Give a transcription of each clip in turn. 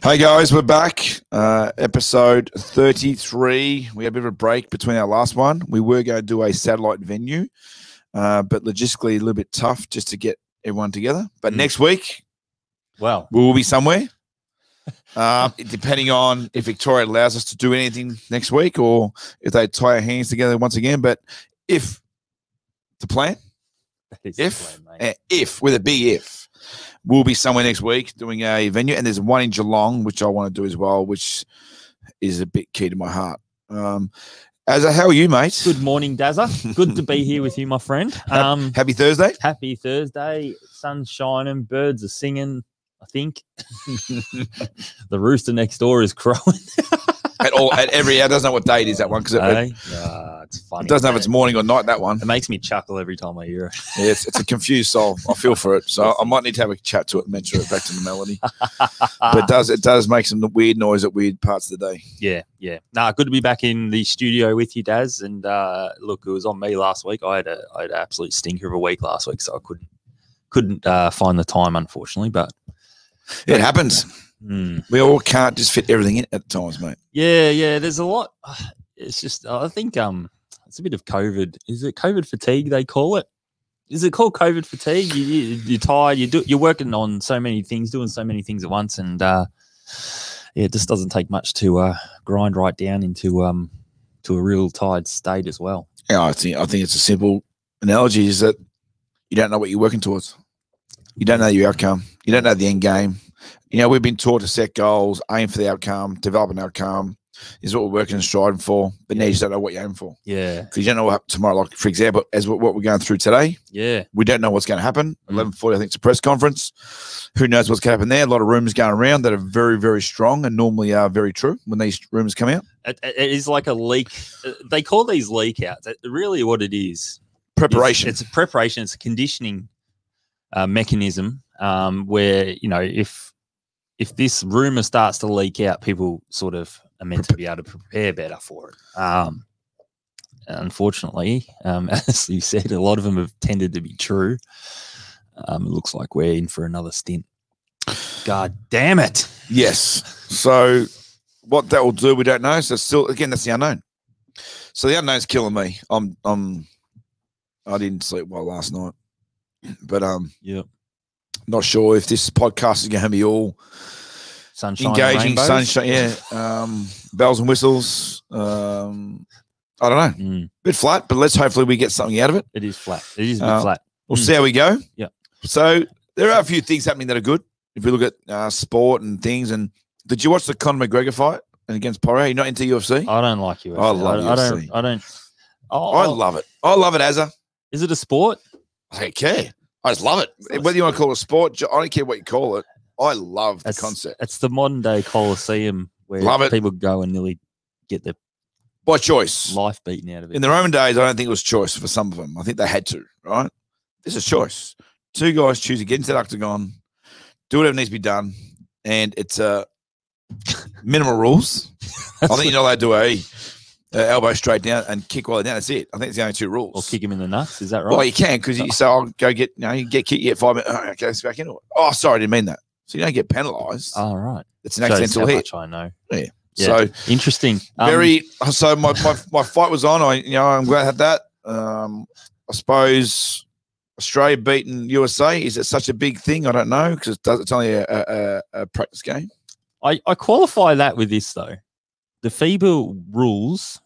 Hey guys, we're back. Episode 33. We had a bit of a break between our last one. We were going to do a satellite venue, but logistically a little bit tough just to get everyone together. But next week, well, we will be somewhere. Depending on if Victoria allows us to do anything next week or if they tie our hands together once again. But if the plan, if with a big if, we'll be somewhere next week doing a venue, and there's one in Geelong which I want to do as well, which is a bit key to my heart. Azza, how are you, mate? Good morning, Dazza. Good to be here with you, my friend. Happy Thursday. Happy Thursday. Sun's shining, birds are singing. I think the rooster next door is crowing. at every hour. Doesn't know what day it is, that one, because it's funny. It doesn't know if it's morning or night, that one. It makes me chuckle every time I hear it. Yeah, it's a confused soul. I feel for it. So I might need to have a chat to it and mention it back to the melody. But it does make some weird noise at weird parts of the day. Yeah. Good to be back in the studio with you, Daz. And look, it was on me last week. I had an absolute stinker of a week last week, so I couldn't find the time, unfortunately. But it happens. We all can't just fit everything in at times, mate. Yeah. There's a lot. It's just, I think it's a bit of COVID. Is it COVID fatigue they call it? Is it called COVID fatigue? You're tired. You're working on so many things, doing so many things at once, and it just doesn't take much to grind right down into to a real tired state as well. Yeah, I think it's a simple analogy: is that you don't know what you're working towards. You don't know your outcome. You don't know the end game. You know, we've been taught to set goals, aim for the outcome, develop an outcome is what we're working and striving for. But now you just don't know what you're aiming for. Yeah. Because you don't know what happens tomorrow. Like, for example, as what we're going through today. Yeah. We don't know what's going to happen. 11:40, I think it's a press conference. Who knows what's going to happen there? A lot of rumours going around that are very, very strong and normally are very true when these rumours come out. It is like a leak. They call these leak outs. Really what it is. Preparation. It's a preparation. It's a conditioning mechanism where, you know, if this rumor starts to leak out, people sort of are meant to be able to prepare better for it. Unfortunately, as you said, a lot of them have tended to be true. It looks like we're in for another stint. God damn it. Yes. So what that will do, we don't know. So still, again, that's the unknown. So the unknown's killing me. I didn't sleep well last night, but not sure if this podcast is going to be all sunshine, engaging, sunshine, bells and whistles. I don't know. Bit flat, but let's hopefully we get something out of it. It is flat. It is a bit flat. We'll see how we go. Yeah. So there are a few things happening that are good. If we look at sport and things, and did you watch the Conor McGregor fight and against Poirier? You're not into UFC? I don't like UFC. I love UFC. I don't. I love it. I love it, Azza. Is it a sport? I don't care. I just love it. Whether you want to call it a sport, I don't care what you call it. I love the concept. It's the modern day Colosseum where people go and nearly get their by choice life beaten out of it. In the Roman days, I don't think it was choice for some of them. I think they had to, right? This is choice. Two guys choose to get into the octagon, do whatever needs to be done, and it's minimal rules. I think you're not allowed to do a elbow straight down and kick while they're down. That's it. I think it's the only two rules. Or kick him in the nuts. Is that right? Well, you can because you say, "I'll go get." You get kicked. You get 5 minutes. Oh, okay, it's back into it. Oh, sorry, I didn't mean that. So you don't get penalised. Oh, right. It's an accidental hit. I know. Yeah. So So interesting. my fight was on. I'm glad I had that. I suppose Australia beating USA, is it such a big thing? I don't know because it's only a practice game. I qualify that with this though. The FIBA rules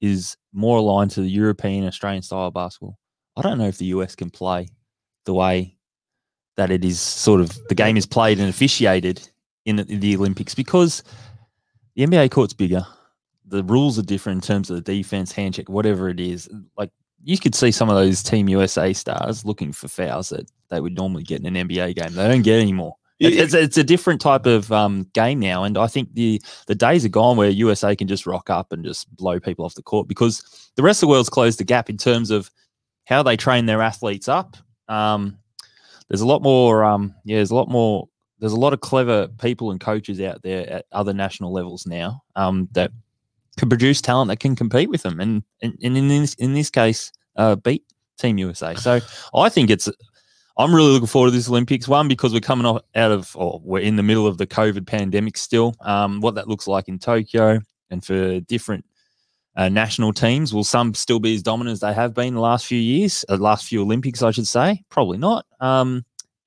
is more aligned to the European, Australian style of basketball. I don't know if the US can play the way that it is sort of the game is played and officiated in the Olympics because the NBA court's bigger. The rules are different in terms of the defense, hand check, whatever it is. Like you could see some of those Team USA stars looking for fouls that they would normally get in an NBA game. They don't get anymore. It's a different type of game now, and I think the days are gone where USA can just rock up and just blow people off the court because the rest of the world's closed the gap in terms of how they train their athletes up. There's a lot more. There's a lot of clever people and coaches out there at other national levels now that can produce talent that can compete with them, and in this case, beat Team USA. So I think I'm really looking forward to this Olympics. One, because we're coming out of, or we're in the middle of the COVID pandemic still. What that looks like in Tokyo, and for different national teams, will some still be as dominant as they have been the last few years, last few Olympics, I should say? Probably not.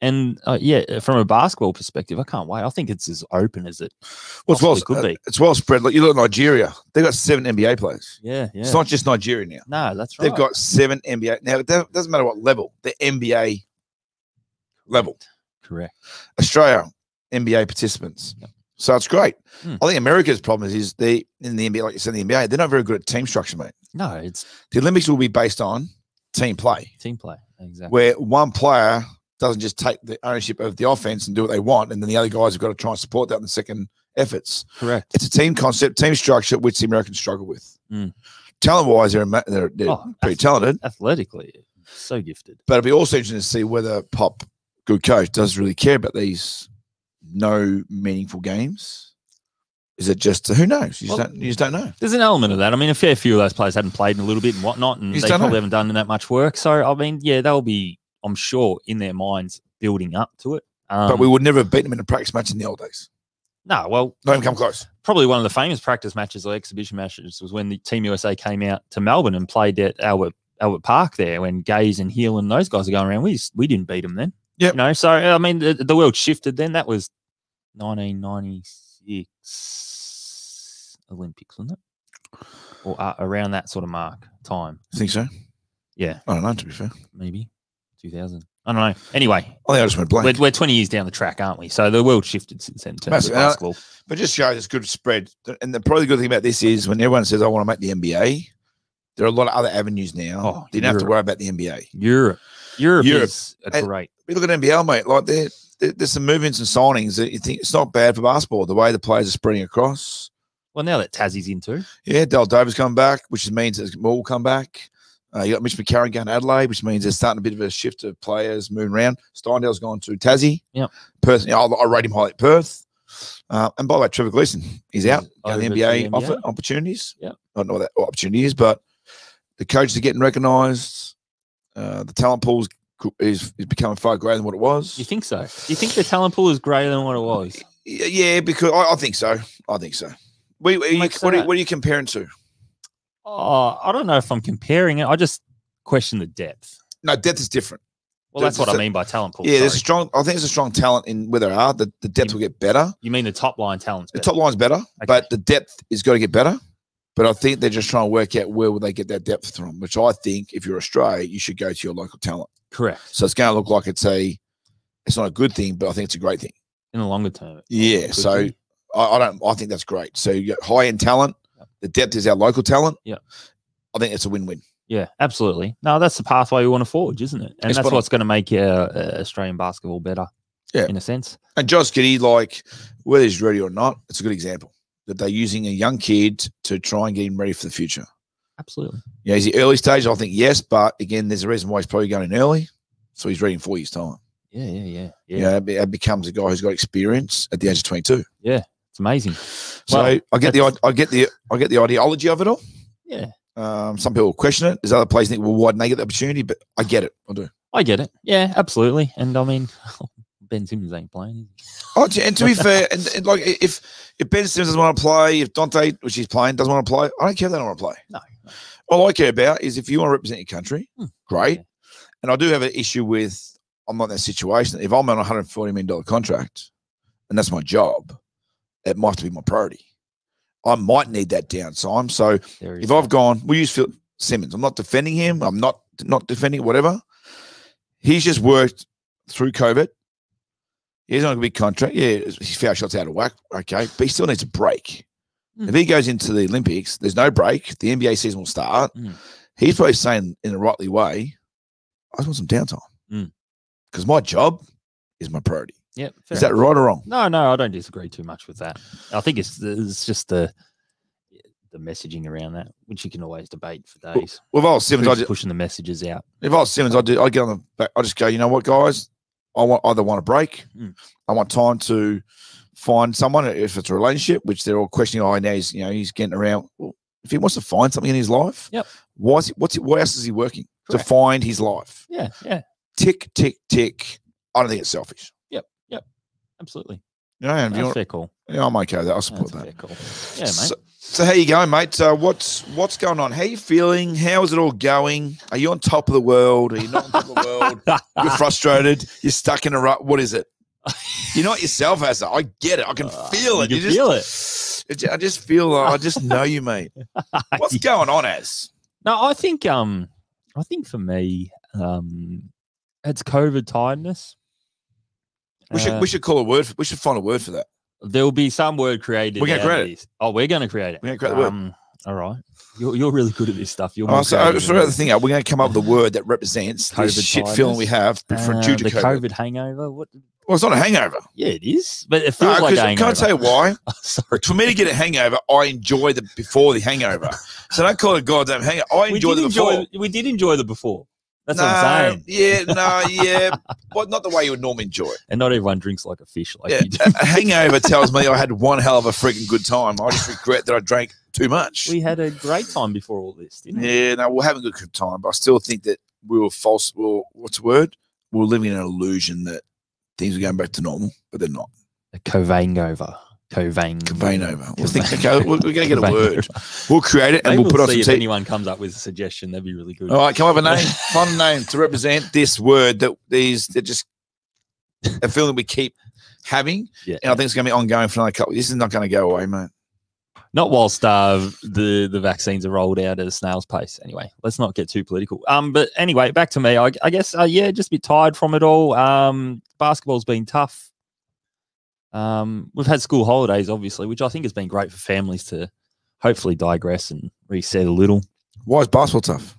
Yeah, from a basketball perspective, I can't wait. I think it's as open as it could be. It's well spread. Like, you look at Nigeria, they've got 7 NBA players. Yeah. It's not just Nigeria now. No, that's right. They've got 7 NBA. Now, it doesn't matter what level. They're NBA level. Correct. Australia, NBA participants. Yep. So it's great. I think America's problem is they, in the NBA, like you said, in the NBA, they're not very good at team structure, mate. No, it's The Olympics will be based on team play, exactly. where one player doesn't just take the ownership of the offense and do what they want, and then the other guys have got to try and support that in the second efforts. Correct. It's a team concept, team structure, which the Americans struggle with. Talent-wise, they're pretty talented. Athletically, so gifted. But it'll be also interesting to see whether Pop, good coach, does really care about these no meaningful games. Is it just who knows? You just don't know. There's an element of that. I mean, a fair few of those players hadn't played in a little bit and whatnot, and they probably haven't done that much work. So, I mean, yeah, they'll be, I'm sure, in their minds building up to it. But we would never have beaten them in a practice match in the old days. No, well, not even come close. Probably one of the famous practice matches or exhibition matches was when the Team USA came out to Melbourne and played at Albert Park there, when Gaze and Hill and those guys are going around. We didn't beat them then. Yeah, you know. So I mean, the world shifted then. That was 1996 Olympics, wasn't it? Or around that sort of time. I think so. Yeah, I don't know. To be fair, maybe 2000. I don't know. Anyway, I think I just went blank. We're 20 years down the track, aren't we? So the world shifted since then in terms of basketball. But just shows it's good spread. And probably the good thing about this is when everyone says, I want to make the NBA, there are a lot of other avenues now. You don't have to worry about the NBA. Europe is a great. We look at NBL, mate. Like there's some movements and signings that you think it's not bad for basketball, the way the players are spreading across. Well, now that Tassie's in too. Yeah, Del Dover's come back, which means that more will come back. You got Mitch McCarron going to Adelaide, which means there's starting a bit of a shift of players moving around. Steindale's gone to Tassie. Yep. Personally, I rate him highly at Perth. And by the way, Trevor Gleeson, he's out on the NBA opportunities. Yeah. I don't know what that opportunity is, but the coaches are getting recognised. The talent pool is becoming far greater than what it was. You think so? You think the talent pool is greater than what it was? Yeah, because I think so. I think so. What are you comparing to? Oh, I don't know if I'm comparing it. I just question the depth. No, depth is different. Well, that's what I mean by talent pool. Yeah, I think there's a strong talent in where they are. The depth will get better. You mean the top line talent's better? The top line's better, okay. But the depth is got to get better. But I think they're just trying to work out where will they get that depth from, which I think if you're Australia, you should go to your local talent. Correct. So it's going to look like it's not a good thing, but I think it's a great thing. In the longer term. Yeah. So I think that's great. So you got high end talent. Yep. The depth is our local talent. Yeah. I think it's a win-win. Yeah, absolutely. No, that's the pathway we want to forge, isn't it? And that's what's going to make Australian basketball better, in a sense. And Josh Giddey, like, whether he's ready or not, it's a good example that they're using a young kid to try and get him ready for the future. Absolutely. Yeah, is he early stage? I think yes, but again, there's a reason why he's probably going in early, so he's ready in 4 years' time. Yeah. It becomes a guy who's got experience at the age of 22. Yeah, it's amazing. So I get the ideology of it all. Yeah. Some people question it. There's other players think, well, why didn't they get the opportunity? But I get it. I do. I get it. Yeah, absolutely. And I mean, Ben Simmons ain't playing. Oh, and to be fair, and like if Ben Simmons doesn't want to play, if Dante, which he's playing, doesn't want to play, I don't care if they don't want to play. No. All I care about is if you want to represent your country, great. Yeah. And I do have an issue with, I'm not in that situation. If I'm on a $140 million contract and that's my job, it might have to be my priority. I might need that downtime. So if I've gone, we use Phil Simmons. I'm not defending him. I'm not defending whatever. He's just worked through COVID. He's on a big contract. Yeah, his foul shot's out of whack. Okay, but he still needs a break. If he goes into the Olympics, there's no break. The NBA season will start. He's probably saying in a rightly way, I just want some downtime because my job is my priority. Yeah, is that right or wrong? No, I don't disagree too much with that. I think it's just the messaging around that, which you can always debate for days. Well, if I was Simmons, I'd pushing the messages out. If I was Simmons, I'd get on the back. I just go, you know what, guys, I either want a break, I want time to find someone. If it's a relationship, which they're all questioning, now he's getting around. Well, if he wants to find something in his life, yep. What else is he working to find his life? Yeah. tick, tick, tick. I don't think it's selfish. Yep. Absolutely. You know, and if That's you want, fair call. yeah, I'm okay with that. I'll support That's a that. fair call. Yeah, mate. So how you going, mate? What's going on? How you feeling? How is it all going? Are you on top of the world? Are you not on top of the world? You're frustrated. You're stuck in a rut. What is it? You're not yourself, Asa. I get it. I can feel it. You can feel it. I just feel. I just know you, mate. What's going on, Az? No, I think for me, it's COVID tiredness. We should call a word. We should find a word for that. There will be some word created. We're going to create it. Oh, we're going to create it. We're going to create the word. All right. You're really good at this stuff. You're so the thing out. We're going to come up with a word that represents this shit feeling we have due to the COVID. COVID hangover. What? Well, it's not a hangover. Yeah, it is. But it feels like a hangover. Can I tell you why? Sorry. For me to get a hangover, I enjoy the before the hangover. So don't call it a goddamn hangover. I enjoy the before. We did enjoy the before. That's what I'm saying. Yeah. But not the way you would normally enjoy it. And not everyone drinks like a fish like you do. A hangover tells me I had one hell of a freaking good time. I just regret that I drank too much. We had a great time before all this, didn't we? Yeah, no, we're having a good time, but I still think that we were false. Well, what's the word? We were living in an illusion that things were going back to normal, but they're not. A Covangover. Covangover. We'll think, okay, we're going to get a word. We'll create it and we'll put on some. If anyone comes up with a suggestion, that'd be really good. All right, come up with a name. Find a name to represent this word that just a feeling we keep having. Yeah. And I think it's going to be ongoing for another couple. This is not going to go away, mate. Not whilst the vaccines are rolled out at a snail's pace. Anyway, let's not get too political. But anyway, back to me. I guess just a bit tired from it all. Basketball's been tough. We've had school holidays, obviously, which I think has been great for families to hopefully digress and reset a little. Why is basketball tough?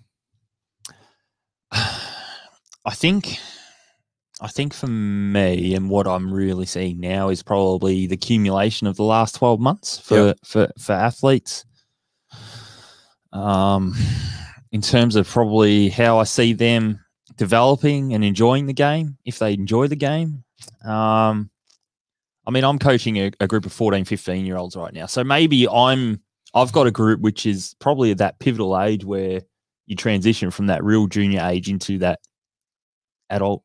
I think for me, and what I'm really seeing now is probably the accumulation of the last 12 months for athletes. In terms of probably how I see them developing and enjoying the game, if they enjoy the game. I mean, I'm coaching a group of 14, 15-year-olds right now. So maybe I've got a group which is probably at that pivotal age where you transition from that real junior age into that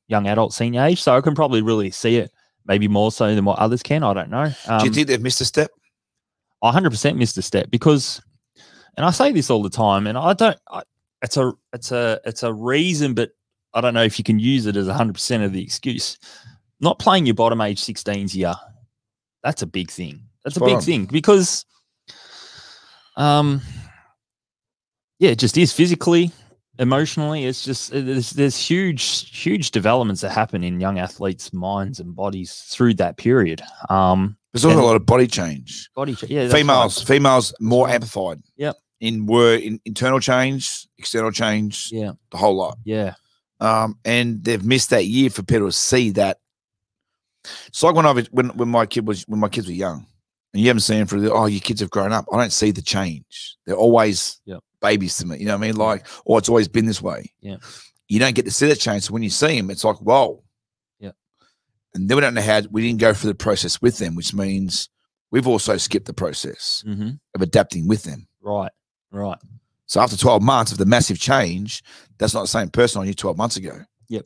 young adult, senior age. So I can probably really see it maybe more so than what others can. I don't know. Do you think they've missed a step? I 100% missed a step because, and I say this all the time, and it's a reason, but I don't know if you can use it as 100% of the excuse. Not playing your bottom age 16s here, that's a big thing. That's a big thing because, it just is physically, emotionally. It's just there's huge developments that happen in young athletes' minds and bodies through that period. There's also a lot of body change. Yeah. Females more amplified. Yep. In internal change, external change. Yeah. The whole lot. Yeah. And they've missed that year for people to see that. It's like when my kids were young, and you haven't seen them your kids have grown up. I don't see the change. They're always babies to me. You know what I mean? Like, it's always been this way. Yeah. You don't get to see that change. So when you see them, it's like, whoa. Yeah. And then we don't know how we didn't go through the process with them, which means we've also skipped the process of adapting with them. Right. So after 12 months of the massive change, that's not the same person I knew 12 months ago. Yep.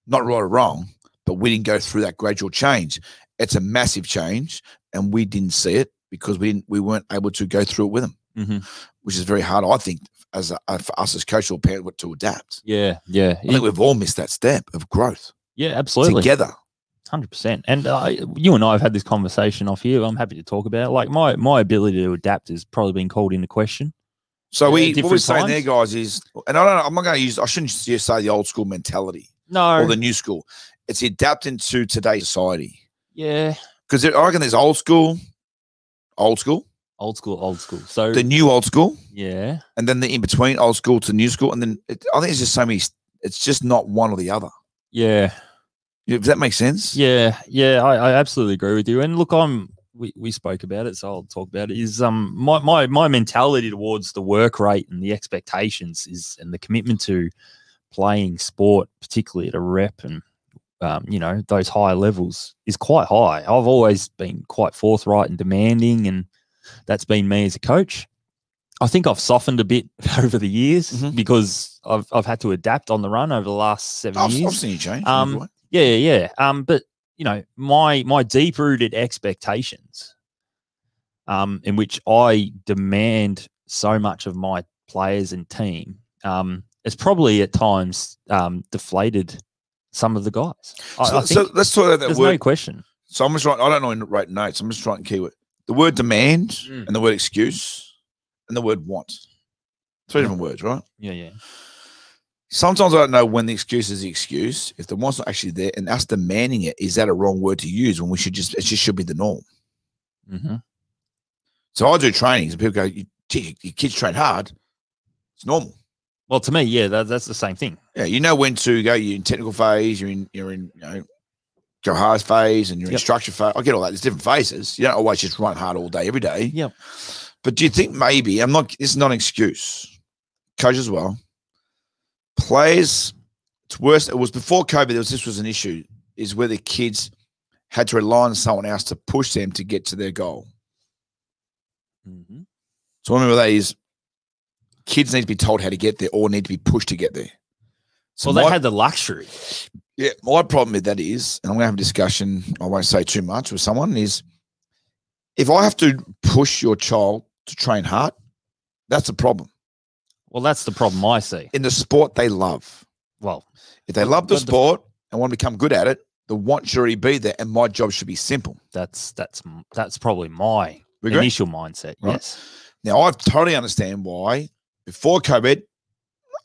Not right or wrong, but we didn't go through that gradual change. It's a massive change, and we didn't see it because we weren't able to go through it with them, which is very hard, I think, for us as coach or parent to adapt. Yeah. I think we've all missed that step of growth. Yeah, absolutely. Together. 100%. And you and I have had this conversation off here. I'm happy to talk about it. Like my ability to adapt has probably been called into question. So what we're saying there, guys, is, and I'm not going to use, I shouldn't just say the old school mentality or the new school. It's adapting to today's society. Yeah. Because I reckon there's old school. So the new old school. Yeah. And then the in-between old school to new school. And then I think it's just so many, it's just not one or the other. Yeah. Does that make sense? Yeah. I absolutely agree with you. And look, we spoke about it, so I'll talk about it. Is my mentality towards the work rate and the expectations and the commitment to playing sport, particularly at a rep and those higher levels, is quite high. I've always been quite forthright and demanding, and that's been me as a coach. I think I've softened a bit over the years Mhm. because I've had to adapt on the run over the last 7 I've years. seen you change. Yeah. But my deep rooted expectations, in which I demand so much of my players and team, it's probably at times deflated some of the guys. I So think let's talk about that there's word. no question. So I'm just writing. I don't know in write notes. I'm just writing keyword. The word demand Mm. and the word excuse and the word want. Three different words, right? Yeah. Sometimes I don't know when the excuse is the excuse. If the want's not actually there, and us demanding it, is that a wrong word to use when it just should be the norm? Mm-hmm. So I do trainings, and people go, "Gee, your kids train hard. It's normal." Well, to me, yeah, that's the same thing. Yeah, you know when to go. You're in technical phase. You're in go hard phase, and you're in structure phase. I get all that. There's different phases. You don't always just run hard all day, every day. Yep. But do you think maybe this is not an excuse? Coach as well. Players, it's worse. It was before COVID. This was an issue. Is where the kids had to rely on someone else to push them to get to their goal. Mm-hmm. So what I mean by that is, kids need to be told how to get there, or need to be pushed to get there. So well, they had the luxury. Yeah, my problem with that is, and I'm going to have a discussion, I won't say too much with someone, is if I have to push your child to train hard, that's a problem. Well, that's the problem I see. In the sport they love. Well, if they love the sport and want to become good at it, the want should already be there, and my job should be simple. That's probably my initial mindset, right? Yes. Now, I totally understand why. Before COVID,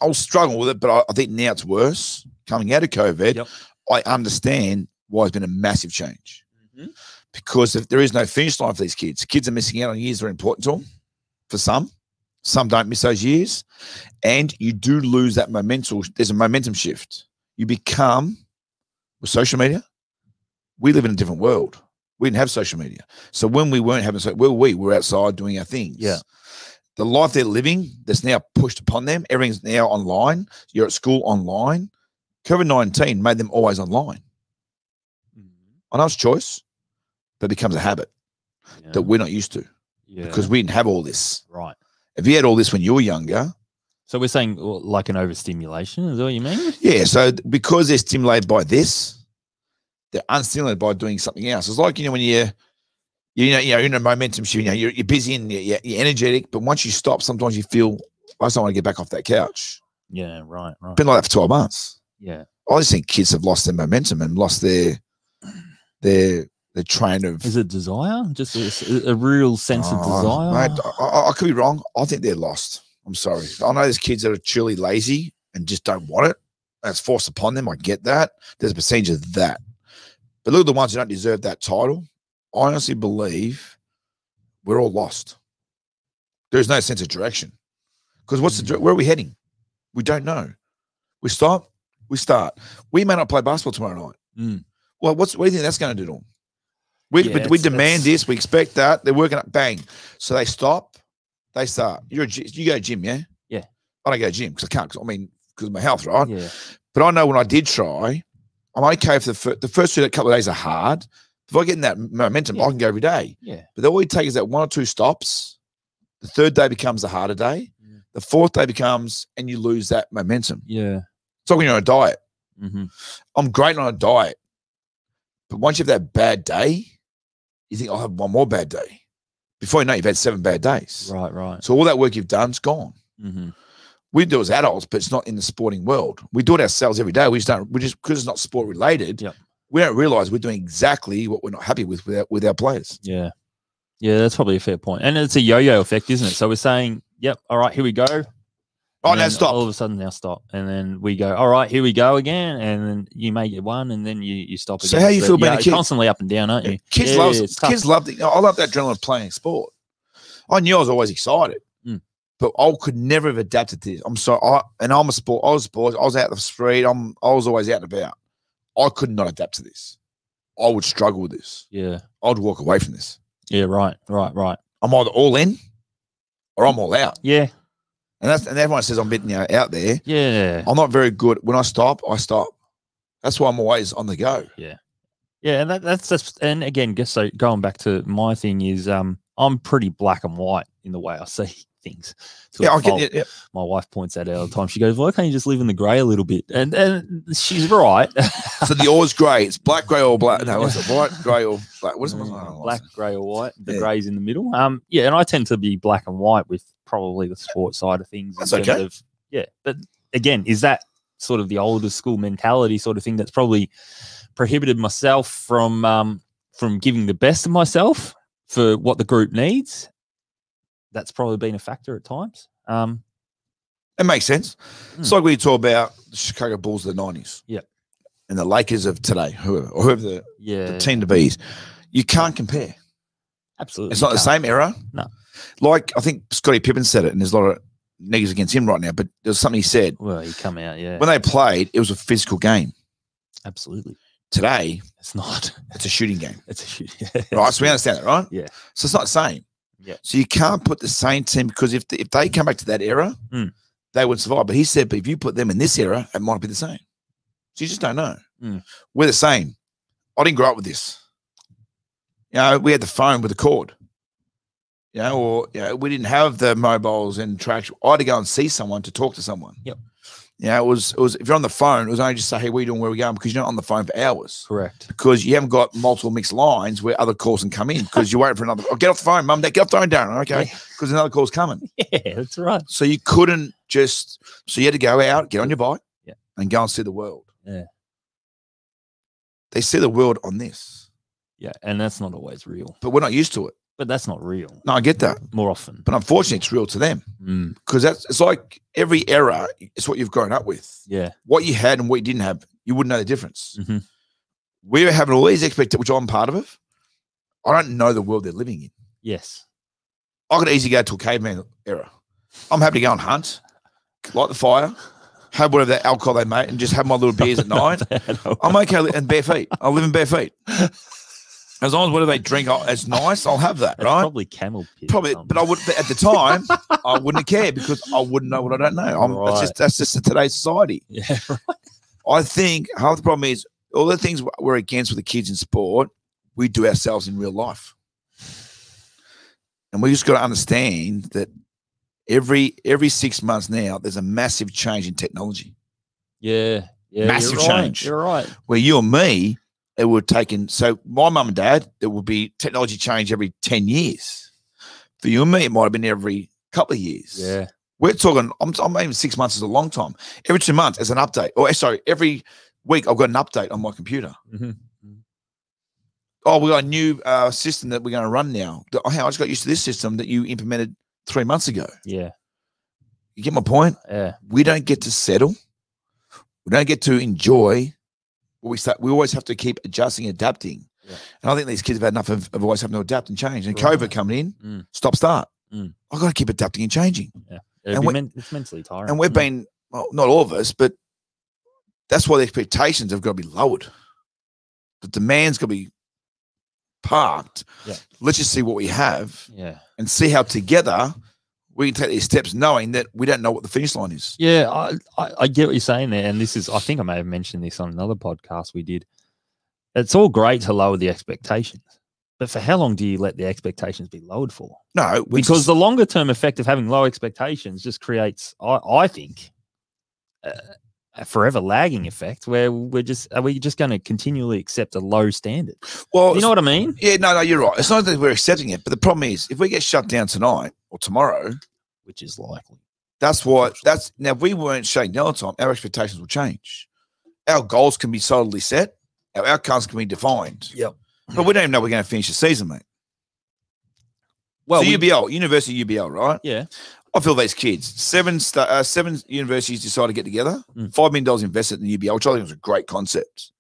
I was struggling with it, but I think now it's worse. Coming out of COVID, I understand why it's been a massive change. Mm-hmm. Because if there is no finish line for these kids, kids are missing out on years that are important to them. For some don't miss those years, and you do lose that momentum. There's a momentum shift. You become, with social media, we live in a different world. We didn't have social media. So when we weren't having social, we were outside doing our things. Yeah. The life they're living that's now pushed upon them, everything's now online. You're at school online. COVID-19 made them always online. Mm-hmm. I know it's choice, but it becomes a habit that we're not used to because we didn't have all this. Right. If you had all this when you were younger. So we're saying like an overstimulation, is that what you mean? Yeah. So because they're stimulated by this, they're unstimulated by doing something else. It's like, when you're in a momentum shift, you're busy and you're energetic, but once you stop, sometimes you feel, I just don't want to get back off that couch. Yeah, right. Been like that for 12 months. Yeah. I just think kids have lost their momentum and lost their train of. Is it desire? Just a real sense of desire? Mate, I could be wrong. I think they're lost. I'm sorry. I know there's kids that are truly lazy and just don't want it. That's forced upon them. I get that. There's a percentage of that. But look at the ones who don't deserve that title. I honestly believe we're all lost. There's no sense of direction. Because where are we heading? We don't know. We stop, we start. We may not play basketball tomorrow night. Mm. Well, what do you think that's going to do to them? We demand this, we expect that. They're working up, bang. So they stop, they start. You go to gym, yeah? Yeah. I don't go to gym because I can't, because of my health, right? Yeah. But I know when I did try, I'm okay for the first couple of days are hard. If I get in that momentum, I can go every day. Yeah. But all you take is that one or two stops. The third day becomes the harder day. Yeah. The fourth day becomes, and you lose that momentum. Yeah. It's like when you're on a diet. Mm-hmm. I'm great on a diet. But once you have that bad day, you think, I'll have one more bad day. Before you know, you've had 7 bad days. Right. So all that work you've done's gone. Mm-hmm. We do it as adults, but it's not in the sporting world. We do it ourselves every day. We just because it's not sport related. Yep. We don't realize we're doing exactly what we're not happy with our players. Yeah. Yeah, that's probably a fair point. And it's a yo-yo effect, isn't it? So we're saying, yep, all right, here we go. Oh, now stop. All of a sudden, now stop. And then we go, all right, here we go again. And then you may get one, and then you stop again. So how you feel being a kid? Constantly up and down, aren't you? Kids love it. I love that adrenaline of playing sport. I knew I was always excited. But I could never have adapted to this. I'm sorry. I was out the street. I was always out and about. I could not adapt to this. I would struggle with this. Yeah. I'd walk away from this. Yeah, right. I'm either all in or I'm all out. Yeah. And everyone says I'm a bit out there. Yeah. I'm not very good. When I stop, I stop. That's why I'm always on the go. Yeah. Yeah, and that's and again, so going back to my thing is I'm pretty black and white in the way I see things. To Yeah, a I get fault. it. Yeah. My wife points that out all the time. She goes, "Why can't you just live in the grey a little bit?" And she's right. So the oar's grey. It's black, grey, or black. No, what's it? White, grey, or black? What is it? Black, grey, or white. The Yeah. grey's in the middle. Yeah, and I tend to be black and white with probably the sport side of things. That's in terms okay. of- yeah, but again, is that sort of the older school mentality sort of thing that's probably prohibited myself from giving the best of myself for what the group needs? That's probably been a factor at times. It makes sense. It's like when you talk about the Chicago Bulls of the 90s. Yep. And the Lakers of today, whoever the Yeah, team to be is. You can't compare. absolutely. It's not the same era. No. Like, I think Scottie Pippen said it, and there's a lot of negatives against him right now, but there's something he said. Well, you come out, yeah, When they played, it was a physical game. absolutely. Today, It's not. it's a shooting game. It's a shoot. Right? So we understand that, right? Yeah. So it's not the same. Yeah. So you can't put the same team, because if they come back to that era, Mm. they would survive. But he said, but if you put them in this era, it might be the same. So you just don't know. Mm. We're the same. I didn't grow up with this. You know, we had the phone with a cord. You know, or we didn't have the mobiles and tracks. I had to go and see someone to talk to someone. Yep. You know, it was if you're on the phone, it was only just say, hey, what are you doing? Where are we going? Because you're not on the phone for hours. Correct. Because you haven't got multiple mixed lines where other calls can come in, because you're waiting for another. Oh, get off the phone, Mum, Dad, get off the phone, Darren. Okay. Because another call's coming. Yeah, that's right. So you couldn't just, so you had to go out, get on your bike, Yeah. and go and see the world. Yeah. They see the world on this, Yeah, and that's not always real. but we're not used to it. But that's not real. No, I get that. More often. But unfortunately, it's real to them, Mm, because it's like every era, it's what you've grown up with. yeah. What you had and what you didn't have, you wouldn't know the difference. Mhm. We're having all these expectations, which I'm part of it. I don't know the world they're living in. Yes. I could easily go to a caveman era. I'm happy to go and hunt, light the fire, have whatever that alcohol they make, and just have my little beers at night. I'm okay and bare feet. I'll live in bare feet. As long as whatever they drink is nice, I'll have that, It's right? probably camel piss. Probably, but I would at the time I wouldn't care, because I wouldn't know what I don't know. Right. That's just today's society. Yeah, right. I think half the problem is all the things we're against with the kids in sport, we do ourselves in real life. And we just got to understand that every 6 months now, there's a massive change in technology. Yeah. Yeah. Massive you're right. change. You're right. Where you and me, it would take in. So my mum and dad, there would be technology change every 10 years. For you and me, it might have been every couple of years. Yeah. We're talking, I'm even 6 months is a long time. Every 2 months as an update. Or sorry, every week I've got an update on my computer. Mhm. Oh, we got a new system that we're going to run now. Oh, hey, I just got used to this system that you implemented 3 months ago. Yeah. You get my point? Yeah. We don't get to settle. We don't get to enjoy what we start. We always have to keep adjusting, adapting. Yeah. And I think these kids have had enough of always having to adapt and change. And Right. COVID coming in, Mm. stop, start. Mm. I've got to keep adapting and changing. It'd And be it's mentally tiring. And we've Mm. been, well, not all of us, but that's why the expectations have got to be lowered. The demand's got to be parked. Yeah. Let's just see what we have Yeah. and see how together we can take these steps, knowing that we don't know what the finish line is. Yeah, I get what you're saying there. And this is, I think I may have mentioned this on another podcast we did. It's all great to lower the expectations, but for how long do you let the expectations be lowered for? No, Because the longer term effect of having low expectations just creates, I think, a forever lagging effect where are we just going to continually accept a low standard? well, You know what I mean? yeah, no, you're right. It's not that we're accepting it, but the problem is if we get shut down tonight or tomorrow, Which is likely. now if we weren't shutting down all the time, our expectations will change. Our goals can be solidly set, our outcomes can be defined. Yep. But we don't even know we're going to finish the season, mate. Well, So UBL, University UBL, right? yeah. I feel these kids. Seven universities decide to get together. Mm. $5 million invested in the UBL, which I think was a great concept.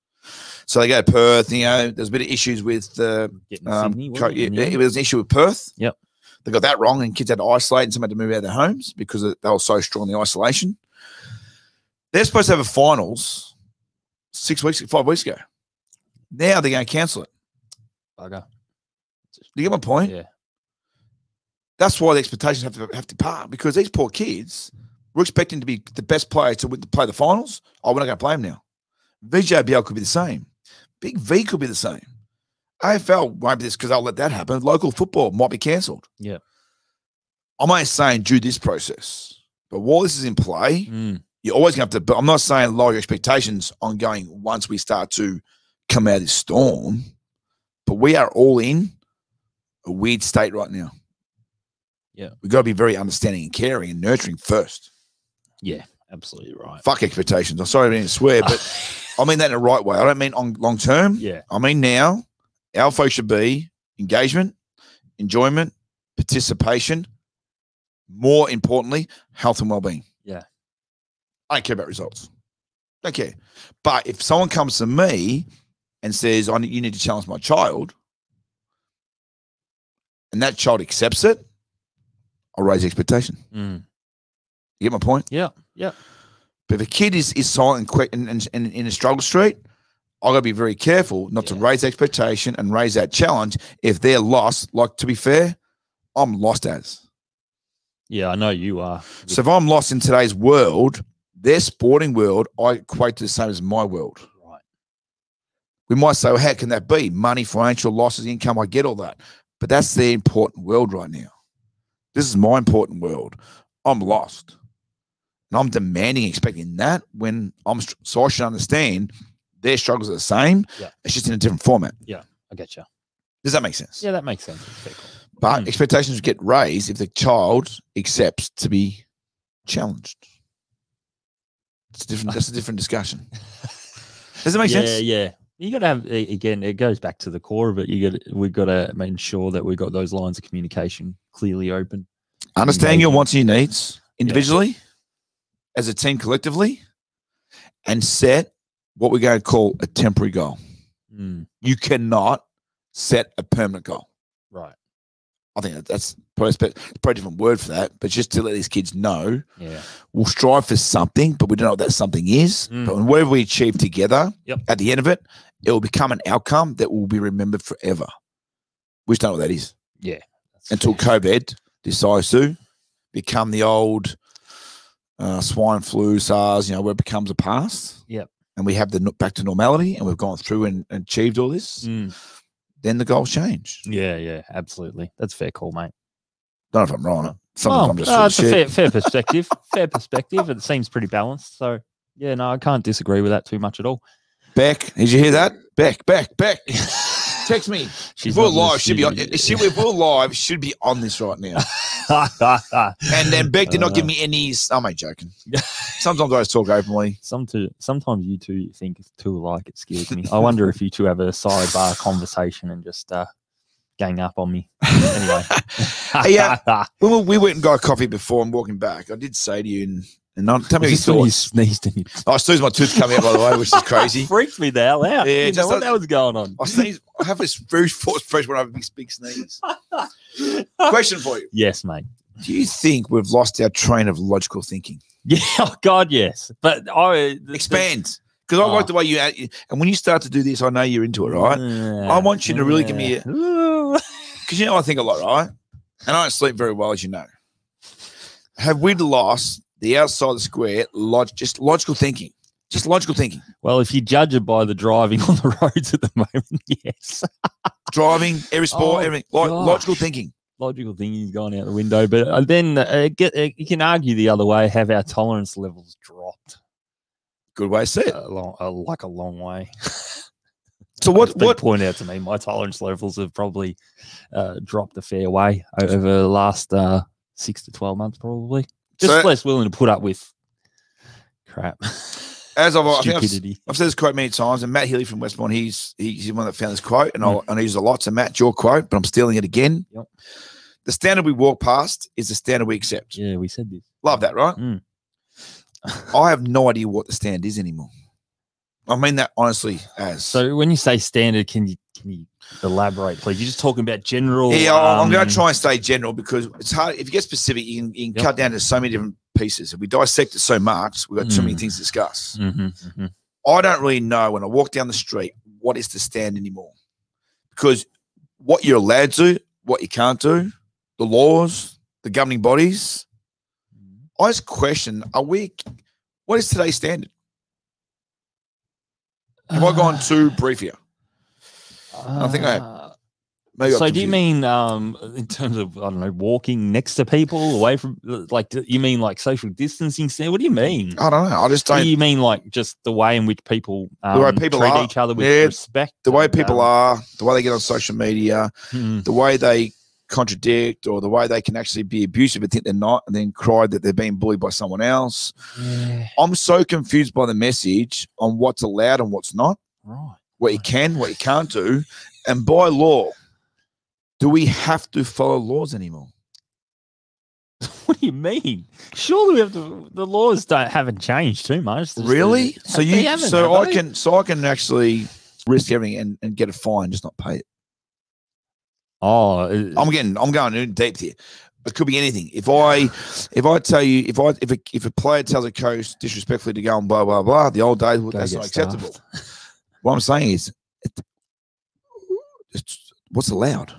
So they go to Perth. You know, there's a bit of issues with the Getting to Sydney, co- wasn't it? yeah, it was an issue with Perth. Yep. They got that wrong, and kids had to isolate, and some had to move out of their homes because they were so strong in the isolation. They're supposed to have a finals 5 weeks ago. Now they're going to cancel it. Bugger. Do you get my point? Yeah. That's why the expectations have to part, because these poor kids were expecting to be the best player to play the finals. Oh, we're not going to play them now. VJBL could be the same. Big V could be the same. AFL won't be this because I'll let that happen. Local football might be cancelled. Yeah. I'm not saying do this process, but while this is in play, you're always going to have to. But I'm not saying lower your expectations ongoing once we start to come out of this storm. But we are all in a weird state right now. Yeah. We've got to be very understanding and caring and nurturing first. Yeah, absolutely right. Fuck expectations. I'm sorry I didn't swear, but I mean that in the right way. I don't mean on long term. Yeah. I mean now, our focus should be engagement, enjoyment, participation, more importantly, health and well-being. Yeah. I don't care about results. Don't care. But if someone comes to me and says, you need to challenge my child, and that child accepts it, I'll raise the expectation. You get my point? Yeah. Yeah. But if a kid is silent and quick and in a struggle street, I've got to be very careful not to raise expectation and raise that challenge. If they're lost, like, to be fair, I'm lost as. Yeah, I know you are. So if I'm lost in today's world, their sporting world, I equate to the same as my world. Right. We might say, well, how can that be? Money, financial losses, income, I get all that. But that's the important world right now. This is my important world. I'm lost. And I'm demanding, expecting that when so I should understand their struggles are the same. Yeah. It's just in a different format. Yeah, I get you. Does that make sense? Yeah, that makes sense. Very cool. But expectations get raised if the child accepts to be challenged. It's different. That's a different discussion. Does it make sense? Yeah. You got to have, again, it goes back to the core of it. We've got to make sure that we've got those lines of communication clearly open. Understanding your wants and your needs individually, as a team collectively, and set what we're going to call a temporary goal. You cannot set a permanent goal. Right. I think that's probably a different word for that, but just to let these kids know, Yeah. we'll strive for something, but we don't know what that something is. But whatever we achieve together, at the end of it, it will become an outcome that will be remembered forever. We just don't know what that is. Yeah. Until COVID decides to become the old swine flu, SARS, where it becomes a past. Yep. And we have the back to normality and we've gone through and achieved all this. Then the goals change. Yeah, absolutely. That's a fair call, mate. Don't know if I'm wrong. Sometimes I'm just it's a fair perspective. Fair perspective. It seems pretty balanced. So, yeah, no, I can't disagree with that too much at all. Beck, did you hear that? Beck. Text me. She's we're live. Should be on. If we're live, should be on this right now. And then Beck did not give me any. I'm not joking. Sometimes I just talk openly. Sometimes you two think it's too alike. It scares me. I wonder if you two have a sidebar conversation and just gang up on me. Anyway, when we went and got a coffee before and walking back, I did say to you, and tell me what you thought. You sneezed in your... I sneezed, my tooth coming out, by the way, which is crazy. Freaked me the hell out. Yeah, you know what that was going on. I sneeze. I have this very forced fresh when I have a big sneeze. Question for you. Yes, mate. Do you think we've lost our train of logical thinking? Yeah, oh God, yes. But expand. Because I like the way you add, and when you start to do this, I know you're into it, right? I want you to really give me because I think a lot, right? And I don't sleep very well, as you know. Have we lost the outside of the square, just logical thinking? Just logical thinking. Well, if you judge it by the driving on the roads at the moment, yes. Driving, every sport, everything. Logical thinking. Logical thinking is going out the window. But then you can argue the other way. Have our tolerance levels dropped? Good way to say it. Like a long way. So what point out to me, my tolerance levels have probably dropped a fair way over the last 6 to 12 months, probably. Just less willing to put up with crap. As I've said this quote many times, and Matt Healy from Westbourne, he's the one that found this quote, and I use it a lot. So Matt, your quote, but I'm stealing it again. Yep. The standard we walk past is the standard we accept. Yeah, we said this. Love that, right? I have no idea what the standard is anymore. I mean that honestly. So when you say standard, can you elaborate, please? You're just talking about general. Yeah, I'm going to try and stay general because it's hard. If you get specific, you can cut down to so many different pieces. If we dissect it so much, we've got too many things to discuss. I don't really know when I walk down the street what is the stand anymore, because what you're allowed to, what you can't do, the laws, the governing bodies. I just question: what is today's standard? Have I gone too brief here? I think maybe I So do you confused. mean in terms of, I don't know, walking next to people away from, like, you mean like social distancing? What do you mean? I don't know. I just Do don't. you mean like just the way in which people, way people treat are. each other with Yeah, respect? The way and, people are, the way they get on social media, mm, the way they contradict, or the way they can actually be abusive and think they're not, and then cry that they're being bullied by someone else. yeah, I'm so confused by the message on what's allowed and what's not, right. what you can, what you can't do. And by law, do we have to follow laws anymore? What do you mean? Surely we have to. The laws haven't changed too much. Really? So They haven't, have I they? can actually risk everything and get a fine, just not pay it. Oh, I'm going in deep here. It could be anything. If I tell you, if a player tells a coach disrespectfully to go and blah blah blah, the old days, well, go that's get not acceptable. stuffed. What I'm saying is, it's what's allowed.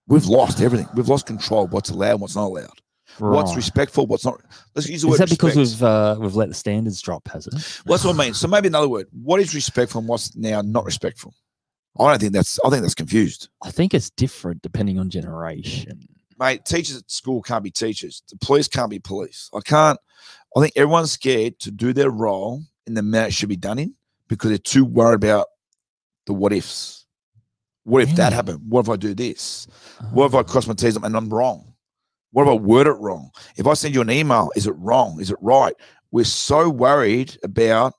We've lost everything. We've lost control of what's allowed and what's not allowed. What's Right. respectful, what's not. Let's use the Is word that because respect. we've let the standards drop? Has it? Well, that's what I mean. So maybe another word. What is respectful and what's now not respectful? I think that's confused. I think it's different depending on generation. Mate, teachers at school can't be teachers. The police can't be police. I think everyone's scared to do their role in the manner it should be done in because they're too worried about the what ifs. What if that Yeah. happened? What if I do this? What if I cross my T's and I'm wrong? What if I word it wrong? If I send you an email, is it wrong? Is it right? We're so worried about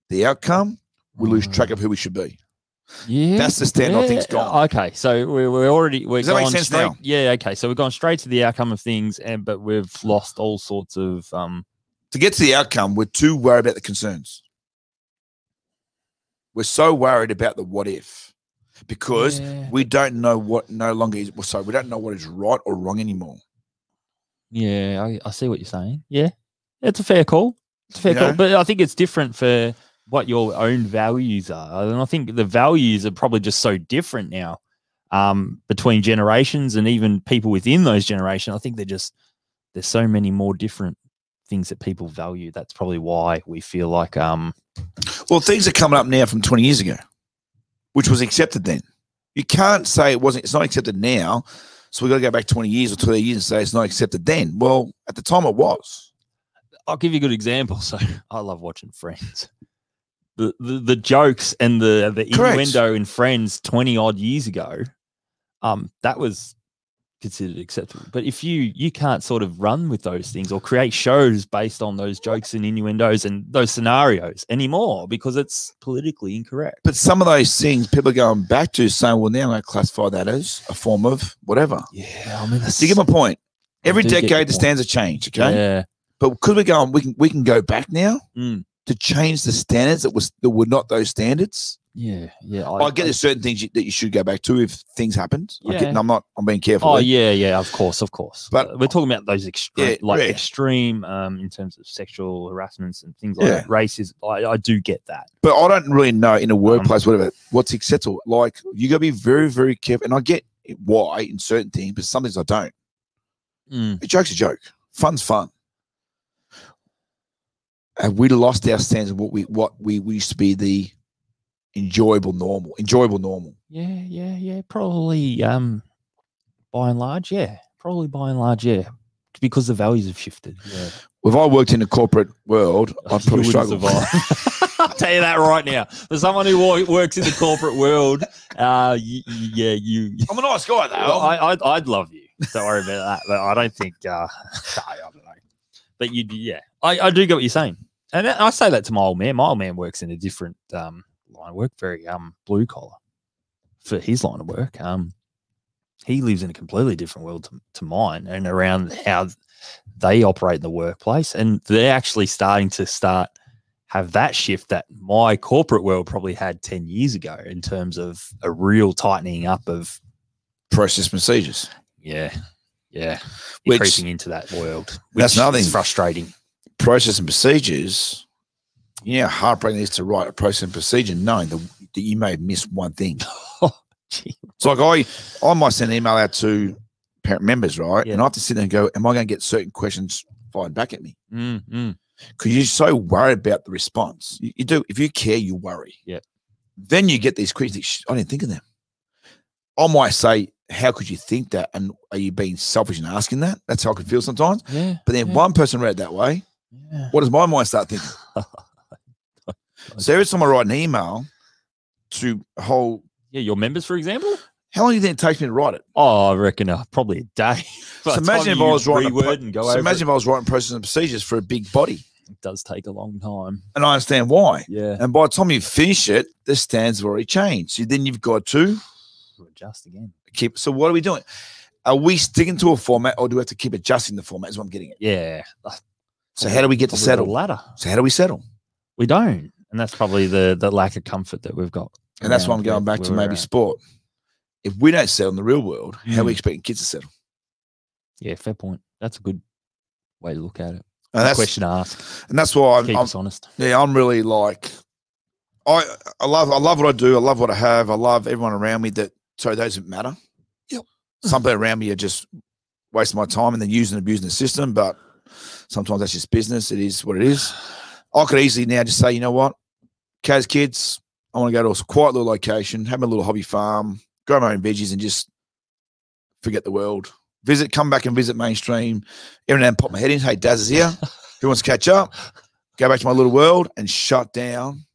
the outcome, we lose track of who we should be. Yeah, That's the standard I think's gone. Okay, so we're Does that make going sense straight. now? Yeah, okay, so we're going straight to the outcome of things, but we've lost all sorts of. To get to the outcome, we're too worried about the concerns. We're so worried about the what if because we don't know what no longer is. Well, sorry, we don't know what is right or wrong anymore. Yeah, I see what you're saying. Yeah, it's a fair call. It's a fair You call, know? but I think it's different for what your own values are, and I think the values are probably just so different now between generations and even people within those generations. I think there's so many more different things that people value. That's probably why we feel like Well, things are coming up now from 20 years ago, which was accepted then. You can't say it's not accepted now. So we've got to go back 20 years or 30 years and say it's not accepted then. Well, at the time it was. I'll give you a good example. So I love watching Friends. The jokes and the Correct. innuendo in Friends 20 odd years ago, that was considered acceptable. But if you can't sort of run with those things or create shows based on those jokes and innuendos and those scenarios anymore because it's politically incorrect. But some of those things people are going back to saying, well, now I'm going to classify that as a form of whatever. Yeah, I mean, Do you get my point? Every do get your decade the point. standards change, okay? Yeah. But could we go on? We can go back now Mm. to change the standards that were not those standards. Yeah. I get there's certain things that you should go back to if things happened. I get, Yeah. and I'm being careful. Oh there. yeah, of course. But- We're talking about those extreme, Yeah, yeah. extreme, in terms of sexual harassments and things like Yeah. that. Racism, I do get that. But I don't really know in a workplace, whatever, what's acceptable. Like you got to be very, very careful. And I get why in certain things, but some things I don't. Mm. A joke's a joke. Fun's fun. Have we lost our sense of what we used to be the enjoyable normal? Yeah. Probably, by and large, yeah. Because the values have shifted. Yeah. If I worked in the corporate world, I'd You probably wouldn't struggle. survive. I'll tell you that right now. For someone who works in the corporate world, you. I'm a nice guy though. I'd love you. Don't worry about that. But I don't think. I don't know. But yeah. I do get what you're saying, and I say that to my old man. My old man works in a different line of work, very blue collar for his line of work. He lives in a completely different world to mine, and around how they operate in the workplace, and they're actually starting to have that shift that my corporate world probably had 10 years ago in terms of a real tightening up of Process procedures. yeah, Which- creeping into that world. That's which another is thing. frustrating. Process and procedures. You know how heartbreaking it is to write a process and procedure knowing that you may have missed one thing. Oh, gee. It's like I might send an email out to parent members, right? Yeah. And I have to sit there and go, am I going to get certain questions fired back at me? Mm. Because you're so worried about the response. You do. If you care, you worry. Yeah. Then you get these critics. I didn't think of them. I might say, how could you think that? And are you being selfish in asking that? That's how I could feel sometimes. Yeah. But then one person read it that way. Yeah. What does my mind start thinking? So every time I write an email to a whole, your members, for example. how long do you think it takes me to write it? Oh, I reckon probably a day. So imagine if I was writing imagine if I was writing process and procedures for a big body. It does take a long time. And I understand why. Yeah. And by the time you finish it, the stands have already changed. So then you've got to adjust again. So what are we doing? Are we sticking to a format, or do we have to keep adjusting the format? Is what I'm getting at. Yeah. So how do we get to settle? The ladder. So how do we settle? We don't. And that's probably the lack of comfort that we've got. And that's why I'm going back to maybe sport. If we don't settle in the real world, how are we expecting kids to settle? Yeah, fair point. That's a good way to look at it. And that's question to ask. And that's why Keep us honest. Yeah, I'm really like, I love what I do. I love what I have. I love everyone around me those that matter. Yep. Some people around me are just wasting my time and then using and abusing the system, but sometimes that's just business. It is what it is. I could easily now just say, you know what, Kaz kids, I want to go to a quiet little location, have my little hobby farm, grow my own veggies and just forget the world. Come back and visit mainstream. Every now and then pop my head in. Hey, Daz is here. Who wants to catch up? Go back to my little world and shut down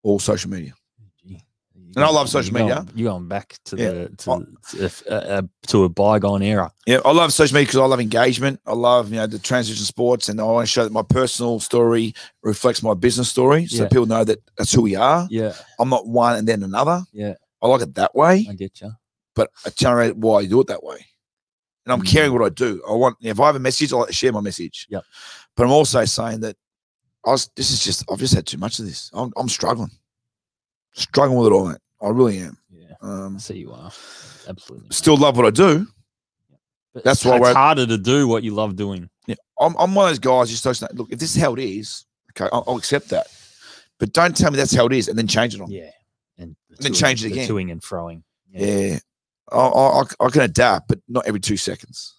all social media. And I love social media. You're going back to to a bygone era. Yeah, I love social media because I love engagement. I love the transition sports, and I want to show that my personal story reflects my business story, so people know that that's who we are. Yeah, I'm not one and then another. Yeah, I like it that way. I get you, but I generate why I do it that way, and I'm caring what I do. I want if I have a message, I like to share my message. Yep. But I'm also saying that I've just had too much of this. I'm struggling with it all, mate. I really am. Yeah. I see you are. Absolutely. Still love what I do. But that's why it's harder to do what you love doing. Yeah. I'm one of those guys just look, if this is how it is, okay, I'll accept that. But don't tell me that's how it is and then change it on. Yeah. And then change it again. Toing and froing. Yeah. I can adapt, but not every 2 seconds.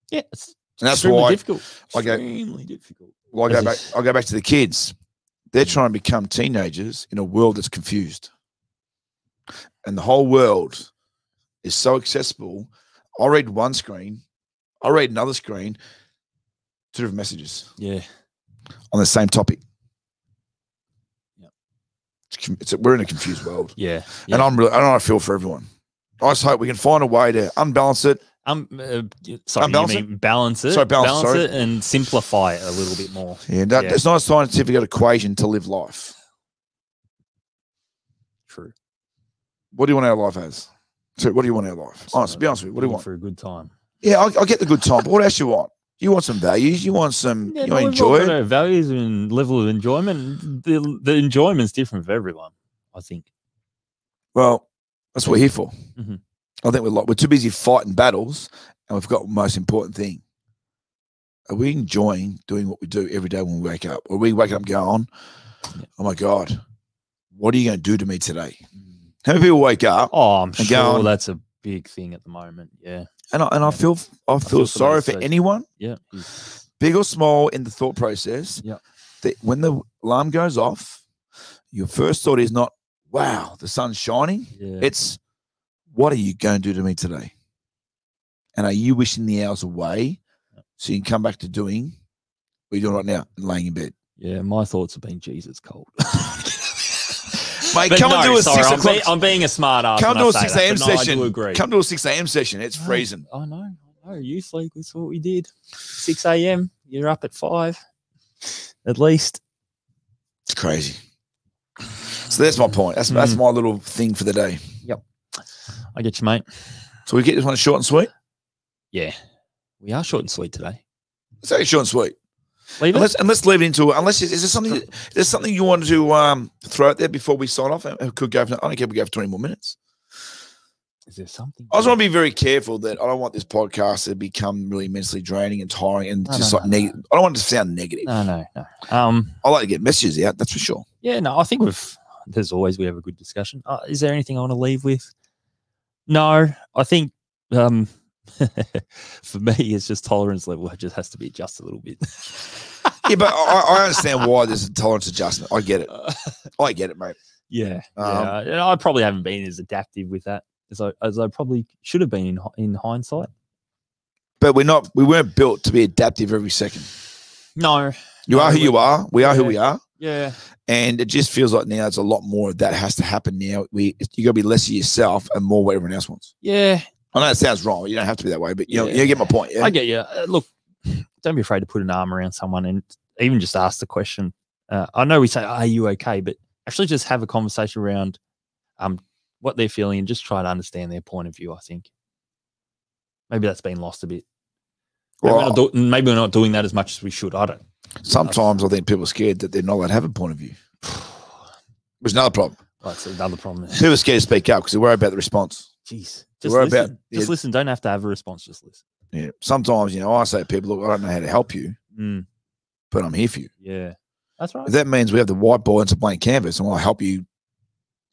Yeah. It's and that's why difficult. Extremely difficult. Well, I go back to the kids. They're trying to become teenagers in a world that's confused. And the whole world is so accessible. I read one screen, I read another screen, 2 different messages. Yeah. On the same topic. Yeah. We're in a confused world. Yeah. And I don't feel for everyone. I just hope we can find a way to unbalance it. Balance it. Sorry, balance it and simplify it a little bit more. Yeah, it's not a scientific equation to live life. True. What do you want our life as? So what do you want our life? Honestly, be honest with you. What do you want? For a good time. Yeah, I get the good time, but what else you want? You want some values. You want some, you want to enjoy it. Values and level of enjoyment. The enjoyment's different for everyone, I think. Well, that's what we're here for. Mm-hmm. I think we're too busy fighting battles and we've got the most important thing. Are we enjoying doing what we do every day when we wake up? Or are we waking up going, oh my God, what are you going to do to me today? How many people wake up? Oh, I'm sure that's a big thing at the moment. Yeah. And I feel sorry for anyone. Yeah. Big or small in the thought process. Yeah. That when the alarm goes off, your first thought is not, wow, the sun's shining. Yeah. It's, what are you going to do to me today? And are you wishing the hours away so you can come back to doing what you're doing right now, laying in bed? Yeah, my thoughts have been, geez, it's cold. Mate, come and do a 6 o'clock. I'm being a smart ass. Come to a 6 a.m. session. No, come to a 6 a.m. session. It's freezing. I know. Youth league, that's what we did. 6 a.m. You're up at 5, at least. It's crazy. So that's my point. That's my little thing for the day. Yep. I get you, mate. So we get this one short and sweet? Yeah. We are short and sweet today. It's actually short and sweet. Leave it? Let's leave it into unless is there something you wanted to throw out there before we sign off? I could go. I don't care if we go for 20 more minutes. Is there something? I just want to be very careful that I don't want this podcast to become really mentally draining and tiring and negative. I don't want it to sound negative. No. I like to get messages out. That's for sure. Yeah. No. I think we have a good discussion. Is there anything I want to leave with? No. I think. For me, it's just tolerance level. It just has to be adjusted a little bit. Yeah, but I understand why there's a tolerance adjustment. I get it. I get it, mate. Yeah. And I probably haven't been as adaptive with that as I probably should have been in hindsight. But we weren't built to be adaptive every second. No. You are who you are. We are who we are. Yeah. And it just feels like now there's a lot more of that has to happen now. You got to be less of yourself and more what everyone else wants. Yeah. I know it sounds wrong. You don't have to be that way, but you know, you get my point. Yeah? I get you. Look, don't be afraid to put an arm around someone and even just ask the question. I know we say, "Are you okay?" But actually, just have a conversation around what they're feeling and just try to understand their point of view. I think maybe that's been lost a bit. Maybe we're not doing that as much as we should. I don't. Sometimes I think people are scared that they're not allowed to have a point of view. Which is another problem. That's another problem. People are scared to speak up because they worry about the response. Jeez. Just listen. Just listen. Don't have to have a response. Just listen. Yeah. Sometimes, you know, I say to people, look, I don't know how to help you, but I'm here for you. Yeah. That's right. If that means we have the whiteboard and some blank canvas and I'll help you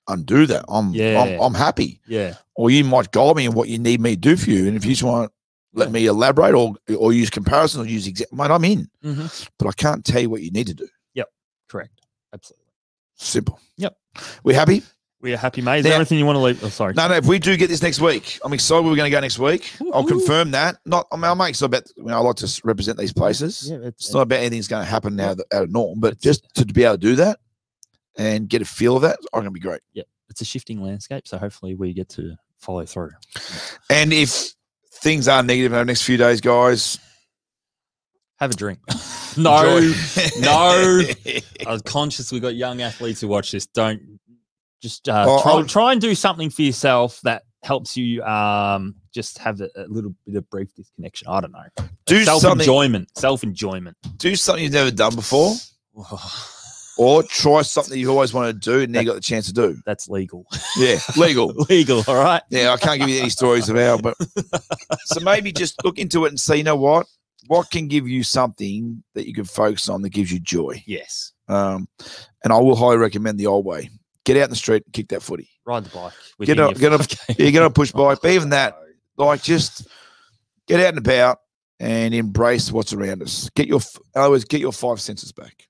undo that, I'm happy. Yeah. Or you might guide me in what you need me to do for you. And if you just want to let me elaborate or use comparison or use mate, I'm in. But I can't tell you what you need to do. Yep. Correct. Absolutely. Simple. Yep. We happy? We are happy, mate. Is there anything you want to leave? Oh, sorry. No, if we do get this next week, I'm excited we're going to go next week. I'll confirm that. I'm excited about, I like to represent these places. Yeah, it's not about anything's going to happen now out of norm, but just to be able to do that and get a feel of that, it's going to be great. Yeah. It's a shifting landscape, so hopefully we get to follow through. And if things are negative in the next few days, guys, have a drink. No. I was conscious we got young athletes who watch this. Don't just try and do something for yourself that helps you just have a little bit of brief disconnection. I don't know. Do self-enjoyment. Do something you've never done before. Or try something you've always wanted to do and never got the chance to do. That's legal. Yeah, legal. Legal, all right? Yeah, I can't give you any stories about, but so maybe just look into it and say, you know what? What can give you something that you can focus on that gives you joy? Yes. And I will highly recommend the old way. Get out in the street and kick that footy. Ride the bike. Get on a push bike. But even that, like, just get out and about and embrace what's around us. Get your 5 senses back.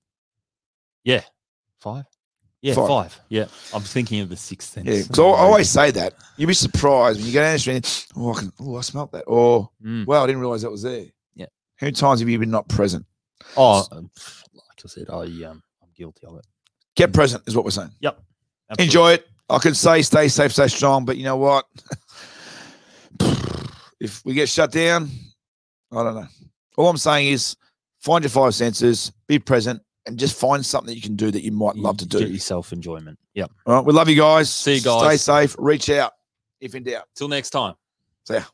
Yeah. 5? Yeah, 5. Yeah. I'm thinking of the 6th sense. Yeah, because I always say that. You'd be surprised when you go down the street and, I smelt that. Or, wow, I didn't realize that was there. Yeah. How many times have you been not present? Oh, like I said, I'm guilty of it. Get present is what we're saying. Yep. Absolutely. Enjoy it. I could say stay safe, stay strong, but you know what? If we get shut down, I don't know. All I'm saying is find your 5 senses, be present, and just find something that you can do that you might love to do. Get yourself enjoyment. Yep. All right. We love you guys. See you guys. Stay safe. Reach out if in doubt. Till next time. See ya.